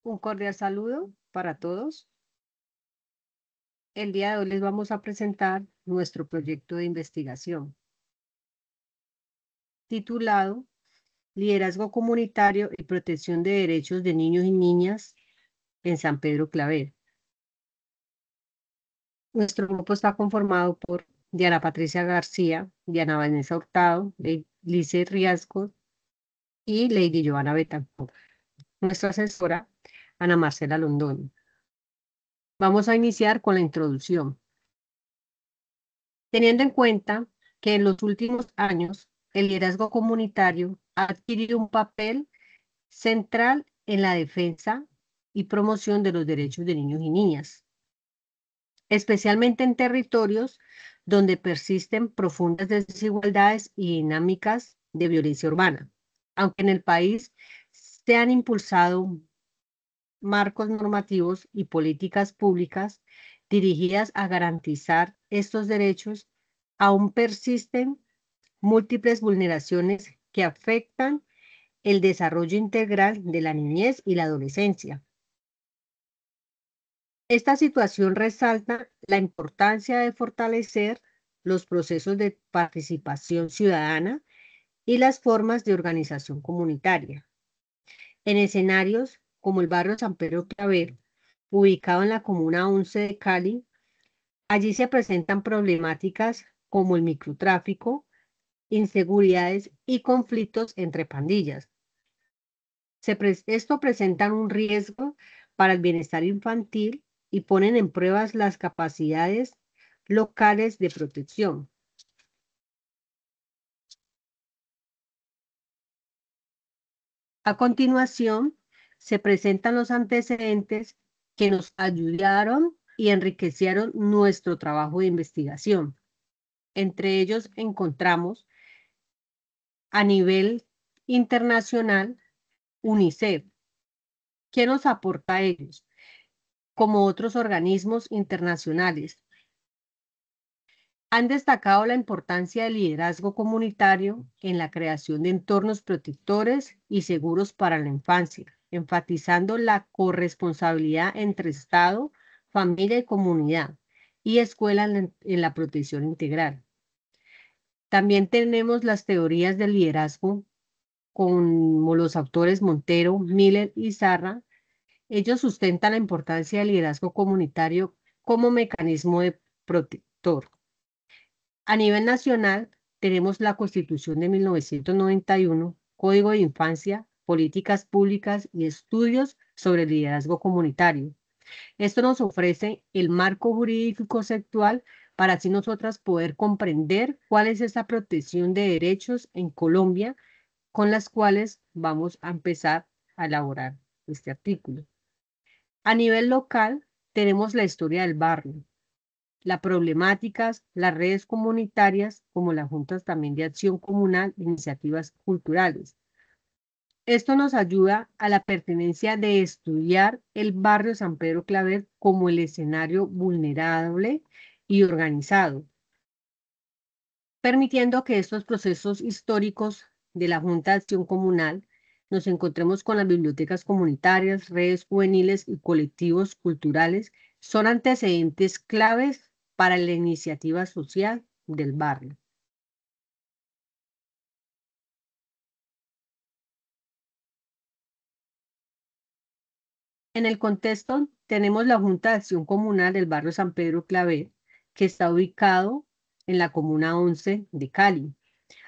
Un cordial saludo para todos. El día de hoy les vamos a presentar nuestro proyecto de investigación titulado Liderazgo Comunitario y Protección de Derechos de Niños y Niñas en San Pedro Claver. Nuestro grupo está conformado por Diana Patricia García, Diana Vanessa Hurtado, Lice Riascos y Lady Joana Betancourt. Nuestra asesora, Ana Marcela Londoño. Vamos a iniciar con la introducción. Teniendo en cuenta que en los últimos años el liderazgo comunitario ha adquirido un papel central en la defensa y promoción de los derechos de niños y niñas, especialmente en territorios donde persisten profundas desigualdades y dinámicas de violencia urbana. Aunque en el país se han impulsado marcos normativos y políticas públicas dirigidas a garantizar estos derechos, aún persisten múltiples vulneraciones que afectan el desarrollo integral de la niñez y la adolescencia. Esta situación resalta la importancia de fortalecer los procesos de participación ciudadana y las formas de organización comunitaria. En escenarios como el barrio San Pedro Claver, ubicado en la comuna 11 de Cali, allí se presentan problemáticas como el microtráfico, inseguridades y conflictos entre pandillas. Esto presenta un riesgo para el bienestar infantil y ponen en pruebas las capacidades locales de protección. A continuación, se presentan los antecedentes que nos ayudaron y enriquecieron nuestro trabajo de investigación. Entre ellos encontramos a nivel internacional UNICEF. ¿Qué nos aporta a ellos? Como otros organismos internacionales, han destacado la importancia del liderazgo comunitario en la creación de entornos protectores y seguros para la infancia, enfatizando la corresponsabilidad entre Estado, familia y comunidad, y escuela en la protección integral. También tenemos las teorías del liderazgo, como los autores Montero, Miller y Zarra. Ellos sustentan la importancia del liderazgo comunitario como mecanismo de protector. A nivel nacional, tenemos la Constitución de 1991, Código de Infancia, Políticas Públicas y Estudios sobre el Liderazgo Comunitario. Esto nos ofrece el marco jurídico conceptual para así nosotras poder comprender cuál es esa protección de derechos en Colombia con las cuales vamos a empezar a elaborar este artículo. A nivel local, tenemos la historia del barrio, las problemáticas, las redes comunitarias, como las juntas también de acción comunal, iniciativas culturales. Esto nos ayuda a la pertinencia de estudiar el barrio San Pedro Claver como el escenario vulnerable y organizado, permitiendo que estos procesos históricos de la Junta de Acción Comunal nos encontremos con las bibliotecas comunitarias, redes juveniles y colectivos culturales, son antecedentes claves para la iniciativa social del barrio. En el contexto, tenemos la Junta de Acción Comunal del barrio San Pedro Claver, que está ubicado en la comuna 11 de Cali.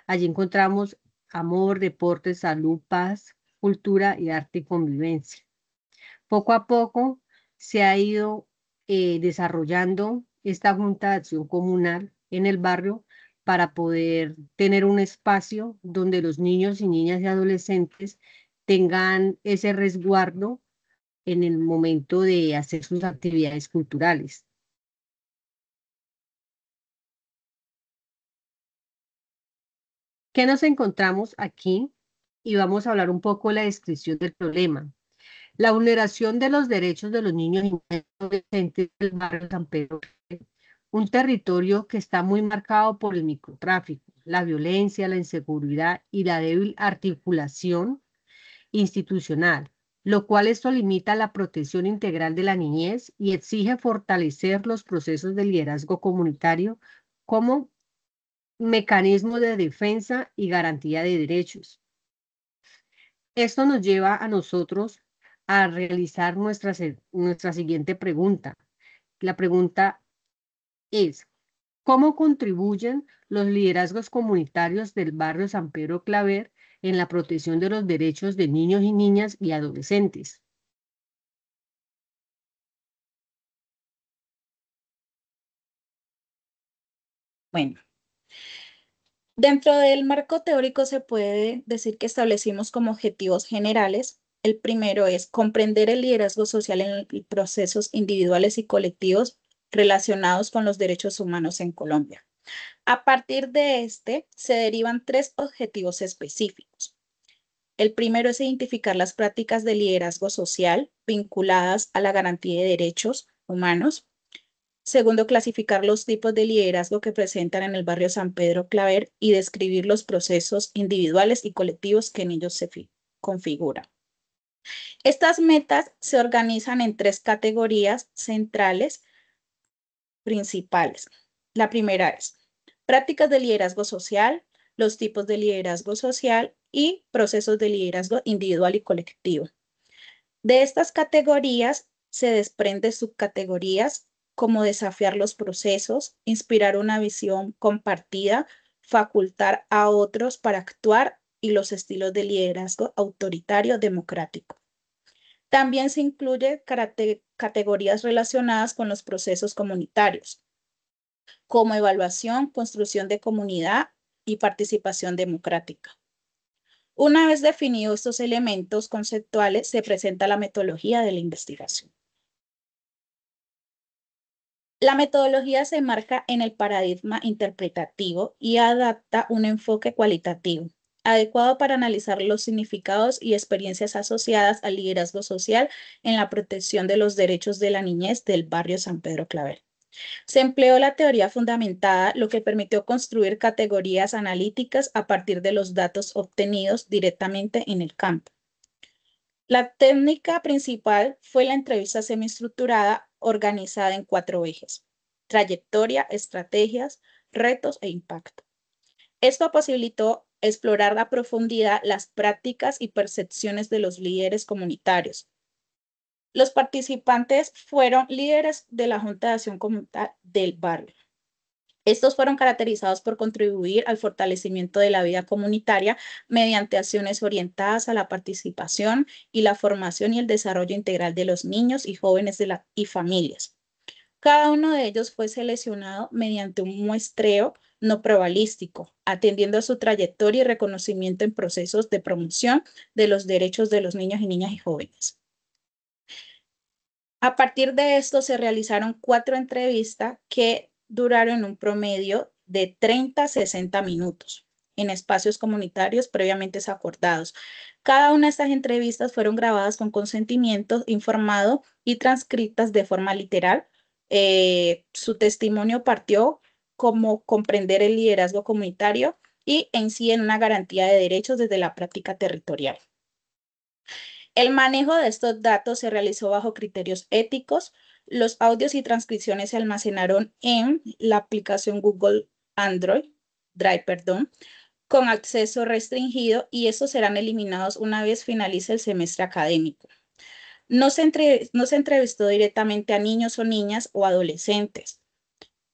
Allí encontramos amor, deporte, salud, paz, cultura y arte y convivencia. Poco a poco se ha ido desarrollando esta Junta de Acción Comunal en el barrio para poder tener un espacio donde los niños y niñas y adolescentes tengan ese resguardo en el momento de hacer sus actividades culturales. ¿Qué nos encontramos aquí? Y vamos a hablar un poco de la descripción del problema. La vulneración de los derechos de los niños y adolescentes del barrio San Pedro, un territorio que está muy marcado por el microtráfico, la violencia, la inseguridad y la débil articulación institucional, lo cual esto limita la protección integral de la niñez y exige fortalecer los procesos de liderazgo comunitario como mecanismo de defensa y garantía de derechos. Esto nos lleva a nosotros a realizar nuestra siguiente pregunta. La pregunta es, ¿cómo contribuyen los liderazgos comunitarios del barrio San Pedro Claver en la protección de los derechos de niños y niñas y adolescentes? Bueno, dentro del marco teórico se puede decir que establecimos como objetivos generales. El primero es comprender el liderazgo social en procesos individuales y colectivos relacionados con los derechos humanos en Colombia. A partir de este, se derivan tres objetivos específicos. El primero es identificar las prácticas de liderazgo social vinculadas a la garantía de derechos humanos. Segundo, clasificar los tipos de liderazgo que presentan en el barrio San Pedro Claver y describir los procesos individuales y colectivos que en ellos se configuran. Estas metas se organizan en tres categorías centrales principales. La primera es prácticas de liderazgo social, los tipos de liderazgo social y procesos de liderazgo individual y colectivo. De estas categorías se desprenden subcategorías como desafiar los procesos, inspirar una visión compartida, facultar a otros para actuar y los estilos de liderazgo autoritario democrático. También se incluye categorías relacionadas con los procesos comunitarios, como evaluación, construcción de comunidad y participación democrática. Una vez definidos estos elementos conceptuales, se presenta la metodología de la investigación. La metodología se marca en el paradigma interpretativo y adapta un enfoque cualitativo, adecuado para analizar los significados y experiencias asociadas al liderazgo social en la protección de los derechos de la niñez del barrio San Pedro Claver. Se empleó la teoría fundamentada, lo que permitió construir categorías analíticas a partir de los datos obtenidos directamente en el campo. La técnica principal fue la entrevista semiestructurada organizada en 4 ejes: trayectoria, estrategias, retos e impacto. Esto posibilitó explorar a profundidad las prácticas y percepciones de los líderes comunitarios. Los participantes fueron líderes de la Junta de Acción Comunitaria del barrio. Estos fueron caracterizados por contribuir al fortalecimiento de la vida comunitaria mediante acciones orientadas a la participación y la formación y el desarrollo integral de los niños y jóvenes y familias. Cada uno de ellos fue seleccionado mediante un muestreo no probabilístico, atendiendo a su trayectoria y reconocimiento en procesos de promoción de los derechos de los niños y niñas y jóvenes. A partir de esto se realizaron 4 entrevistas que duraron un promedio de 30 a 60 minutos en espacios comunitarios previamente acordados. Cada una de estas entrevistas fueron grabadas con consentimiento informado y transcritas de forma literal. Su testimonio partió como comprender el liderazgo comunitario y en sí en una garantía de derechos desde la práctica territorial. El manejo de estos datos se realizó bajo criterios éticos. Los audios y transcripciones se almacenaron en la aplicación Google Drive, con acceso restringido, y estos serán eliminados una vez finalice el semestre académico. No se entrevistó directamente a niños o niñas o adolescentes.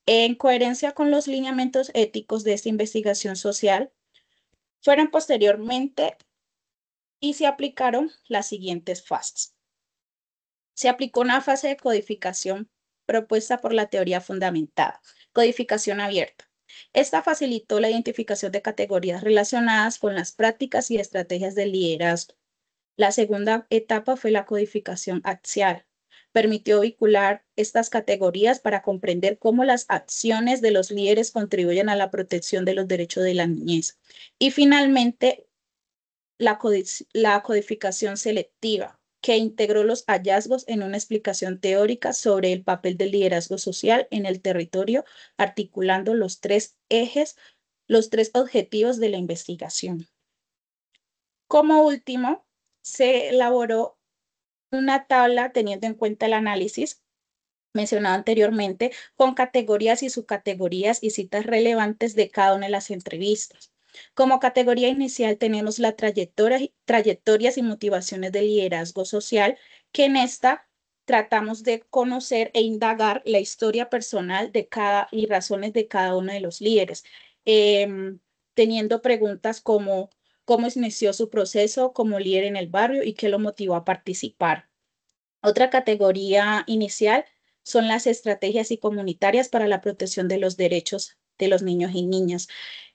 En coherencia con los lineamientos éticos de esta investigación social, fueron posteriormente y se aplicaron las siguientes fases. Se aplicó una fase de codificación propuesta por la teoría fundamentada, codificación abierta. Esta facilitó la identificación de categorías relacionadas con las prácticas y estrategias del liderazgo. La segunda etapa fue la codificación axial. Permitió vincular estas categorías para comprender cómo las acciones de los líderes contribuyen a la protección de los derechos de la niñez. Y finalmente, la codificación selectiva, que integró los hallazgos en una explicación teórica sobre el papel del liderazgo social en el territorio, articulando los 3 ejes, los 3 objetivos de la investigación. Como último, se elaboró una tabla teniendo en cuenta el análisis mencionado anteriormente, con categorías y subcategorías y citas relevantes de cada una de las entrevistas. Como categoría inicial tenemos la trayectorias y motivaciones del liderazgo social, que en esta tratamos de conocer e indagar la historia personal de cada y razones de cada uno de los líderes, teniendo preguntas como cómo inició su proceso como líder en el barrio y qué lo motivó a participar. Otra categoría inicial son las estrategias y comunitarias para la protección de los derechos de los niños y niñas.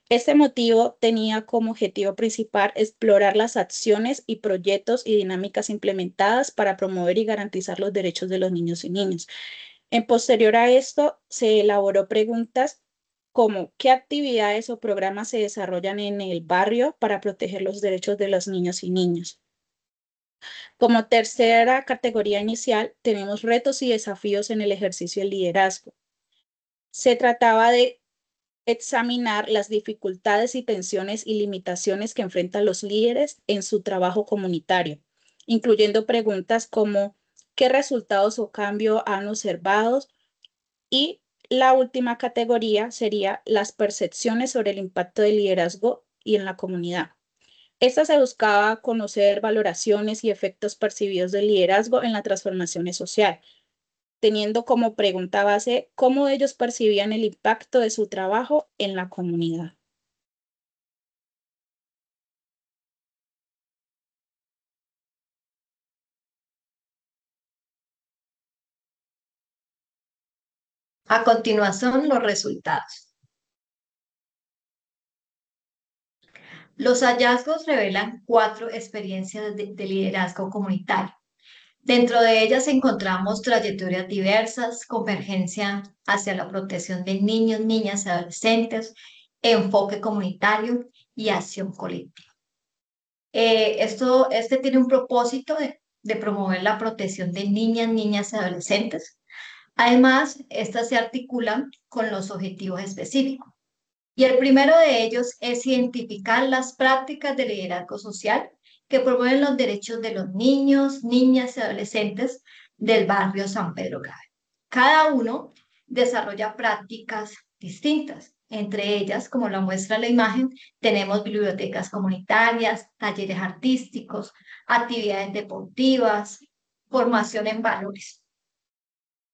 Este motivo tenía como objetivo principal explorar las acciones y proyectos y dinámicas implementadas para promover y garantizar los derechos de los niños y niñas. En posterior a esto, se elaboró preguntas como qué actividades o programas se desarrollan en el barrio para proteger los derechos de los niños y niñas. Como tercera categoría inicial, tenemos retos y desafíos en el ejercicio del liderazgo. Se trataba de examinar las dificultades y tensiones y limitaciones que enfrentan los líderes en su trabajo comunitario, incluyendo preguntas como qué resultados o cambio han observado, y la última categoría sería las percepciones sobre el impacto del liderazgo y en la comunidad. Esta se buscaba conocer valoraciones y efectos percibidos del liderazgo en las transformaciones sociales, teniendo como pregunta base cómo ellos percibían el impacto de su trabajo en la comunidad. A continuación, los resultados. Los hallazgos revelan 4 experiencias de liderazgo comunitario. Dentro de ellas encontramos trayectorias diversas, convergencia hacia la protección de niños, niñas y adolescentes, enfoque comunitario y acción colectiva. Este tiene un propósito de promover la protección de niñas, niñas y adolescentes. Además, estas se articulan con los objetivos específicos. Y el primero de ellos es identificar las prácticas de liderazgo social que promueven los derechos de los niños, niñas y adolescentes del barrio San Pedro Claver. Cada uno desarrolla prácticas distintas. Entre ellas, como lo muestra la imagen, tenemos bibliotecas comunitarias, talleres artísticos, actividades deportivas, formación en valores.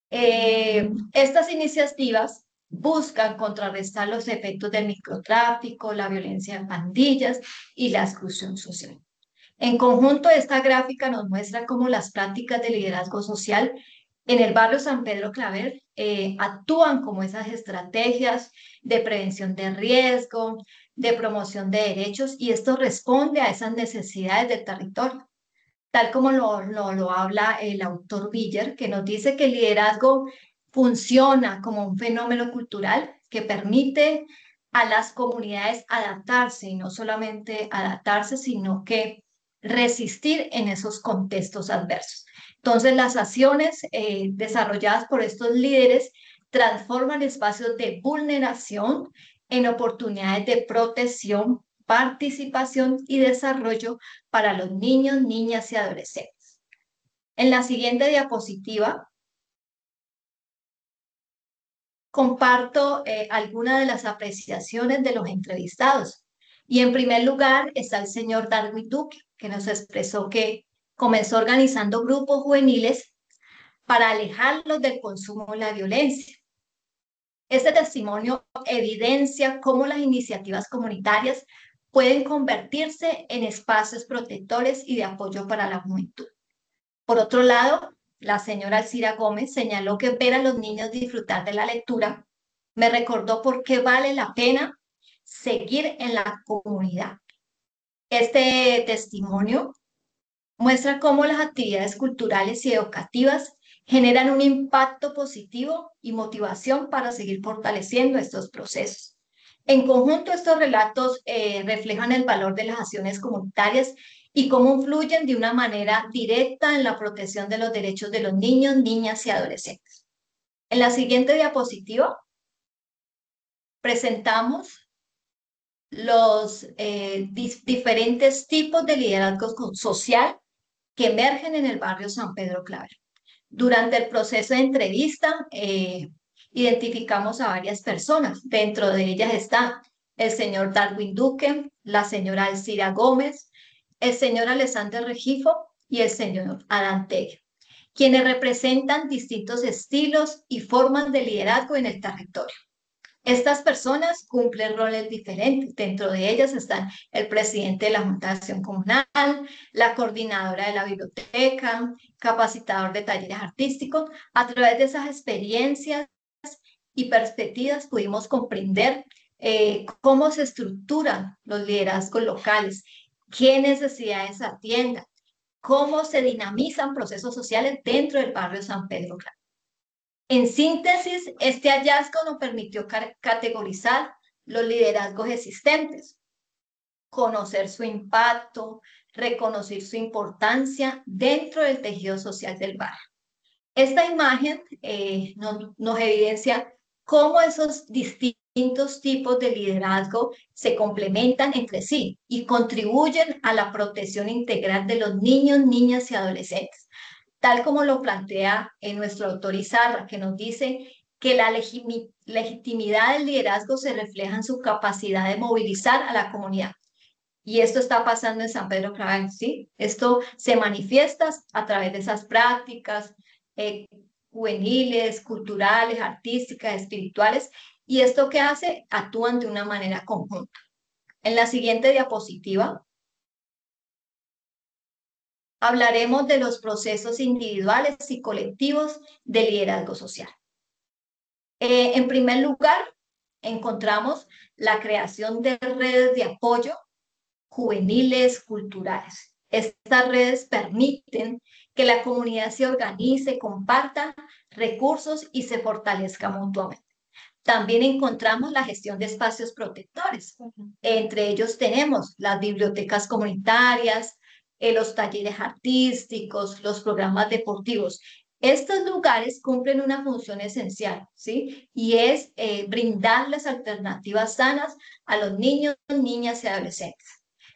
Estas iniciativas buscan contrarrestar los efectos del microtráfico, la violencia en pandillas y la exclusión social. En conjunto, esta gráfica nos muestra cómo las prácticas de liderazgo social en el barrio San Pedro Claver actúan como esas estrategias de prevención de riesgo, de promoción de derechos, y esto responde a esas necesidades del territorio, tal como lo habla el autor Biller, que nos dice que el liderazgo funciona como un fenómeno cultural que permite a las comunidades adaptarse, y no solamente adaptarse, sino que resistir en esos contextos adversos. Entonces, las acciones desarrolladas por estos líderes transforman espacios de vulneración en oportunidades de protección, participación y desarrollo para los niños, niñas y adolescentes. En la siguiente diapositiva comparto algunas de las apreciaciones de los entrevistados. Y en primer lugar está el señor Darwin Duque, que nos expresó que comenzó organizando grupos juveniles para alejarlos del consumo y la violencia. Este testimonio evidencia cómo las iniciativas comunitarias pueden convertirse en espacios protectores y de apoyo para la juventud. Por otro lado, la señora Alcira Gómez señaló que ver a los niños disfrutar de la lectura me recordó por qué vale la pena seguir en la comunidad. Este testimonio muestra cómo las actividades culturales y educativas generan un impacto positivo y motivación para seguir fortaleciendo estos procesos. En conjunto, estos relatos reflejan el valor de las acciones comunitarias y cómo influyen de una manera directa en la protección de los derechos de los niños, niñas y adolescentes. En la siguiente diapositiva presentamos los diferentes tipos de liderazgo social que emergen en el barrio San Pedro Claver. Durante el proceso de entrevista, identificamos a varias personas. Dentro de ellas está el señor Darwin Duque, la señora Alcira Gómez, el señor Alexander Regifo y el señor Adán Tegui, quienes representan distintos estilos y formas de liderazgo en el territorio. Estas personas cumplen roles diferentes. Dentro de ellas están el presidente de la Junta de Acción Comunal, la coordinadora de la biblioteca, capacitador de talleres artísticos. A través de esas experiencias y perspectivas pudimos comprender cómo se estructuran los liderazgos locales, qué necesidades atienden, cómo se dinamizan procesos sociales dentro del barrio San Pedro Claver. En síntesis, este hallazgo nos permitió categorizar los liderazgos existentes, conocer su impacto, reconocer su importancia dentro del tejido social del barrio. Esta imagen nos evidencia cómo esos distintos tipos de liderazgo se complementan entre sí y contribuyen a la protección integral de los niños, niñas y adolescentes, tal como lo plantea nuestro autor Izarra, que nos dice que la legitimidad del liderazgo se refleja en su capacidad de movilizar a la comunidad. Y esto está pasando en San Pedro Claver, ¿sí? Esto se manifiesta a través de esas prácticas juveniles, culturales, artísticas, espirituales, y esto que hace, actúan de una manera conjunta. En la siguiente diapositiva hablaremos de los procesos individuales y colectivos de liderazgo social. En primer lugar, encontramos la creación de redes de apoyo juveniles, culturales. Estas redes permiten que la comunidad se organice, comparta recursos y se fortalezca mutuamente. También encontramos la gestión de espacios protectores. Entre ellos tenemos las bibliotecas comunitarias, los talleres artísticos, los programas deportivos. Estos lugares cumplen una función esencial, ¿sí? Y es brindarles alternativas sanas a los niños, niñas y adolescentes.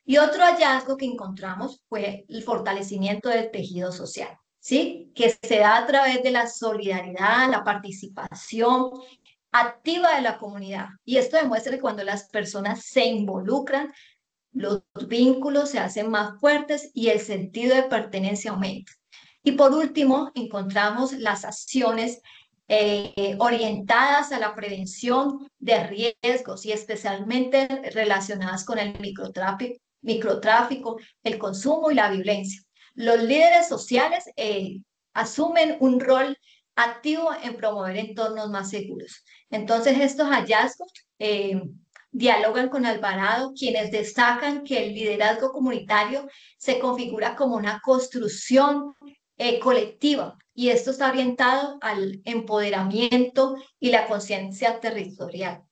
Y otro hallazgo que encontramos fue el fortalecimiento del tejido social, ¿sí? Que se da a través de la solidaridad, la participación activa de la comunidad. Y esto demuestra que cuando las personas se involucran, los vínculos se hacen más fuertes y el sentido de pertenencia aumenta. Y por último, encontramos las acciones orientadas a la prevención de riesgos y especialmente relacionadas con el microtráfico, el consumo y la violencia. Los líderes sociales asumen un rol activo en promover entornos más seguros. Entonces, estos hallazgos dialogan con Alvarado, quienes destacan que el liderazgo comunitario se configura como una construcción colectiva, y esto está orientado al empoderamiento y la conciencia territorial.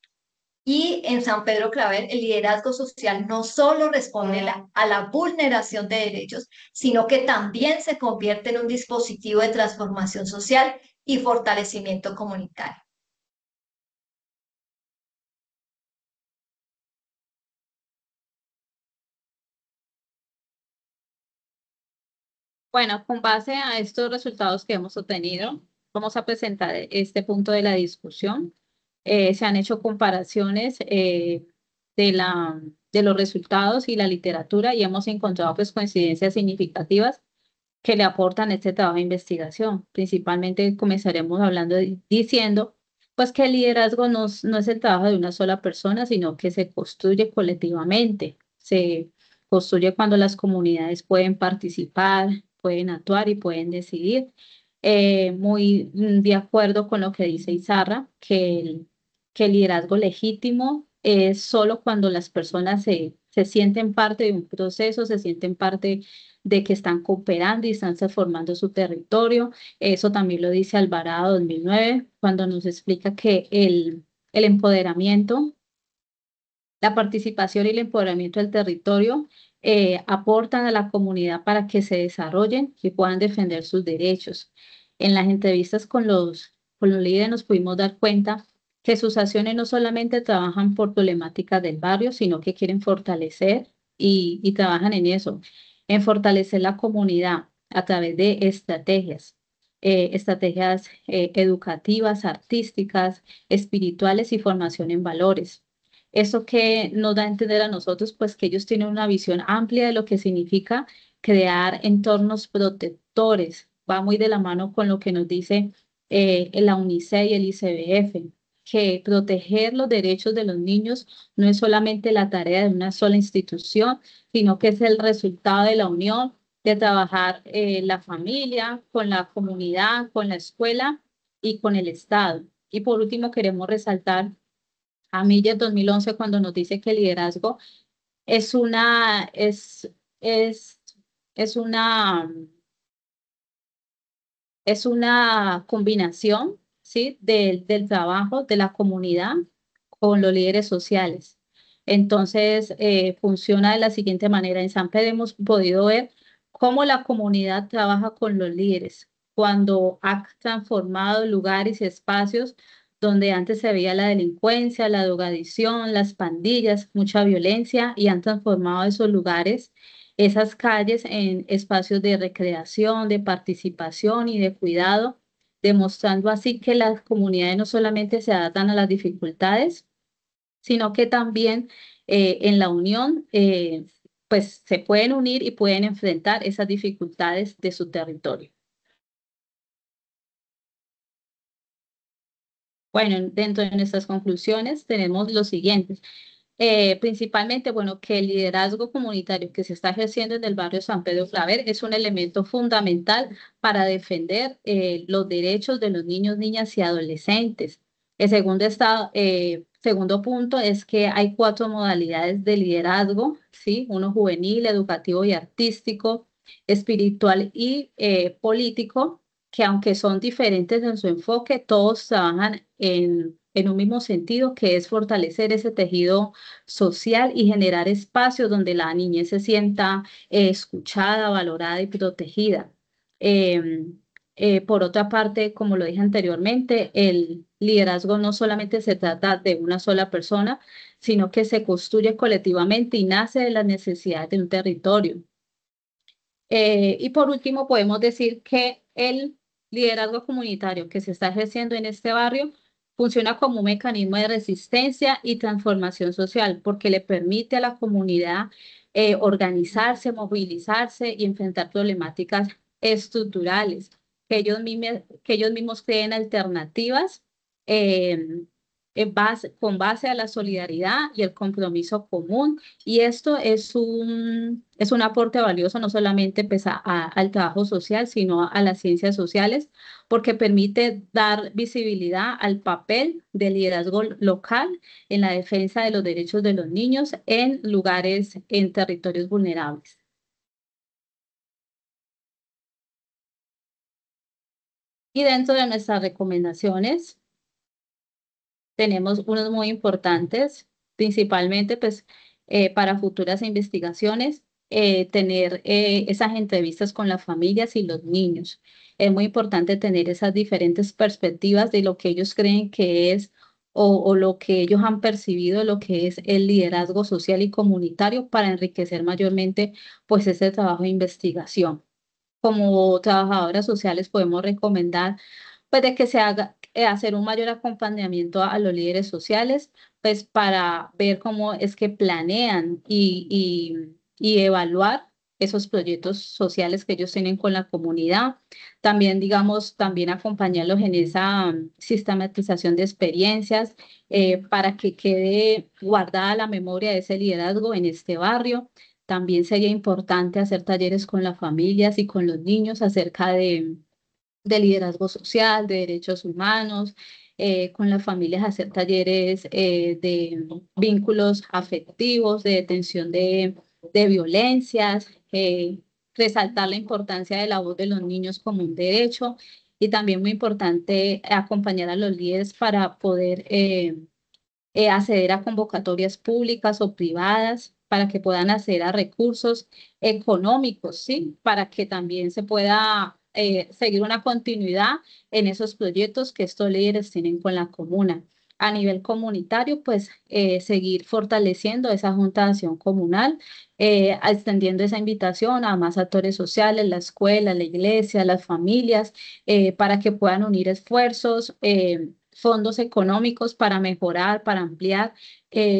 Y en San Pedro Claver, el liderazgo social no solo responde a la vulneración de derechos, sino que también se convierte en un dispositivo de transformación social y fortalecimiento comunitario. Bueno, con base a estos resultados que hemos obtenido, vamos a presentar este punto de la discusión. Se han hecho comparaciones de los resultados y la literatura y hemos encontrado pues coincidencias significativas que le aportan este trabajo de investigación. Principalmente comenzaremos hablando diciendo pues que el liderazgo no es el trabajo de una sola persona, sino que se construye colectivamente. Se construye cuando las comunidades pueden participar, pueden actuar y pueden decidir. Muy de acuerdo con lo que dice Izarra, que el liderazgo legítimo es solo cuando las personas se sienten parte de un proceso, se sienten parte de que están cooperando y están transformando su territorio. Eso también lo dice Alvarado 2009, cuando nos explica que el empoderamiento, la participación y el empoderamiento del territorio aportan a la comunidad para que se desarrollen y puedan defender sus derechos. En las entrevistas con los líderes nos pudimos dar cuenta que sus acciones no solamente trabajan por problemáticas del barrio, sino que quieren fortalecer y trabajan en eso, en fortalecer la comunidad, a través de estrategias educativas, artísticas, espirituales y formación en valores. Eso que nos da a entender a nosotros, pues que ellos tienen una visión amplia de lo que significa crear entornos protectores. Va muy de la mano con lo que nos dice la UNICEF y el ICBF, que proteger los derechos de los niños no es solamente la tarea de una sola institución, sino que es el resultado de la unión de trabajar la familia, con la comunidad, con la escuela y con el Estado. Y por último, queremos resaltar a Miller 2011 cuando nos dice que el liderazgo es una, es una, es una combinación, ¿sí? Del trabajo de la comunidad con los líderes sociales. Entonces, funciona de la siguiente manera. En San Pedro hemos podido ver cómo la comunidad trabaja con los líderes, cuando ha transformado lugares y espacios donde antes se veía la delincuencia, la drogadicción, las pandillas, mucha violencia, y han transformado esos lugares, esas calles, en espacios de recreación, de participación y de cuidado, demostrando así que las comunidades no solamente se adaptan a las dificultades, sino que también en la unión, pues se pueden unir y pueden enfrentar esas dificultades de su territorio. Bueno, dentro de nuestras conclusiones tenemos los siguientes. Principalmente, bueno, que el liderazgo comunitario que se está ejerciendo en el barrio San Pedro Claver es un elemento fundamental para defender los derechos de los niños, niñas y adolescentes. El segundo punto es que hay 4 modalidades de liderazgo, ¿sí? Uno juvenil, educativo y artístico, espiritual y político, que aunque son diferentes en su enfoque, todos trabajan en un mismo sentido, que es fortalecer ese tejido social y generar espacios donde la niñez se sienta escuchada, valorada y protegida. Eh, por otra parte, como lo dije anteriormente, el liderazgo no solamente se trata de una sola persona, sino que se construye colectivamente y nace de las necesidades de un territorio. Y por último, podemos decir que el liderazgo comunitario que se está ejerciendo en este barrio funciona como un mecanismo de resistencia y transformación social, porque le permite a la comunidad organizarse, movilizarse y enfrentar problemáticas estructurales, que ellos mismos creen alternativas eh, con base a la solidaridad y el compromiso común. Y esto es un aporte valioso no solamente pues, al trabajo social, sino a las ciencias sociales, porque permite dar visibilidad al papel del liderazgo local en la defensa de los derechos de los niños en lugares, en territorios vulnerables. Y dentro de nuestras recomendaciones, tenemos unos muy importantes, principalmente pues para futuras investigaciones, tener esas entrevistas con las familias y los niños. Es muy importante tener esas diferentes perspectivas de lo que ellos creen que es o lo que ellos han percibido de lo que es el liderazgo social y comunitario para enriquecer mayormente pues ese trabajo de investigación. Como trabajadoras sociales podemos recomendar pues de que se haga, hacer un mayor acompañamiento a los líderes sociales, pues para ver cómo es que planean y evaluar esos proyectos sociales que ellos tienen con la comunidad. También, digamos, también acompañarlos en esa sistematización de experiencias para que quede guardada la memoria de ese liderazgo en este barrio. También sería importante hacer talleres con las familias y con los niños acerca de liderazgo social, de derechos humanos, con las familias hacer talleres de vínculos afectivos, de detención de violencias, resaltar la importancia de la voz de los niños como un derecho, y también muy importante acompañar a los líderes para poder acceder a convocatorias públicas o privadas para que puedan acceder a recursos económicos, ¿sí? Para que también se pueda seguir una continuidad en esos proyectos que estos líderes tienen con la comuna. A nivel comunitario, pues seguir fortaleciendo esa Junta de Acción Comunal, extendiendo esa invitación a más actores sociales, la escuela, la iglesia, las familias, para que puedan unir esfuerzos, fondos económicos para mejorar, para ampliar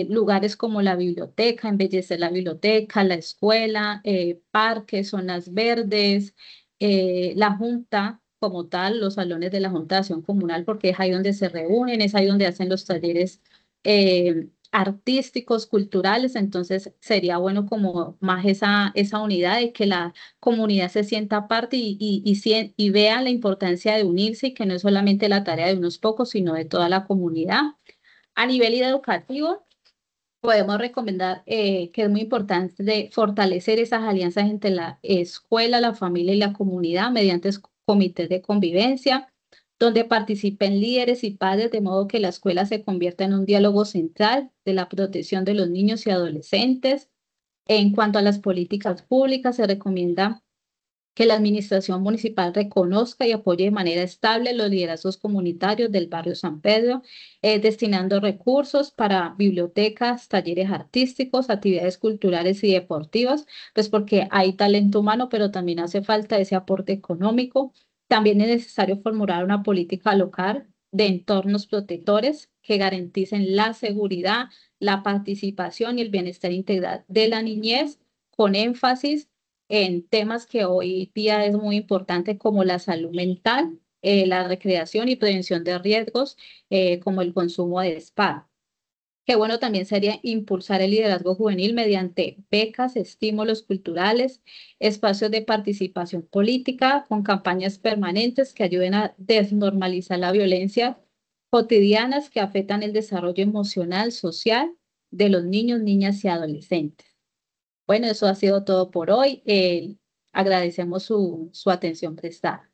lugares como la biblioteca, embellecer la biblioteca, la escuela, parques, zonas verdes, la Junta como tal, los salones de la Junta de Acción Comunal, porque es ahí donde se reúnen, es ahí donde hacen los talleres artísticos, culturales, entonces sería bueno como más esa unidad de que la comunidad se sienta parte y vea la importancia de unirse y que no es solamente la tarea de unos pocos, sino de toda la comunidad. A nivel educativo, podemos recomendar que es muy importante de fortalecer esas alianzas entre la escuela, la familia y la comunidad mediante comités de convivencia, donde participen líderes y padres, de modo que la escuela se convierta en un diálogo central de la protección de los niños y adolescentes. En cuanto a las políticas públicas, se recomienda que la administración municipal reconozca y apoye de manera estable los liderazgos comunitarios del barrio San Pedro, destinando recursos para bibliotecas, talleres artísticos, actividades culturales y deportivas, pues porque hay talento humano, pero también hace falta ese aporte económico. También es necesario formular una política local de entornos protectores que garanticen la seguridad, la participación y el bienestar integral de la niñez, con énfasis en temas que hoy día es muy importante como la salud mental, la recreación y prevención de riesgos, como el consumo de spa. Qué bueno también sería impulsar el liderazgo juvenil mediante becas, estímulos culturales, espacios de participación política, con campañas permanentes que ayuden a desnormalizar la violencia cotidianas que afectan el desarrollo emocional, social de los niños, niñas y adolescentes. Bueno, eso ha sido todo por hoy. Agradecemos su atención prestada.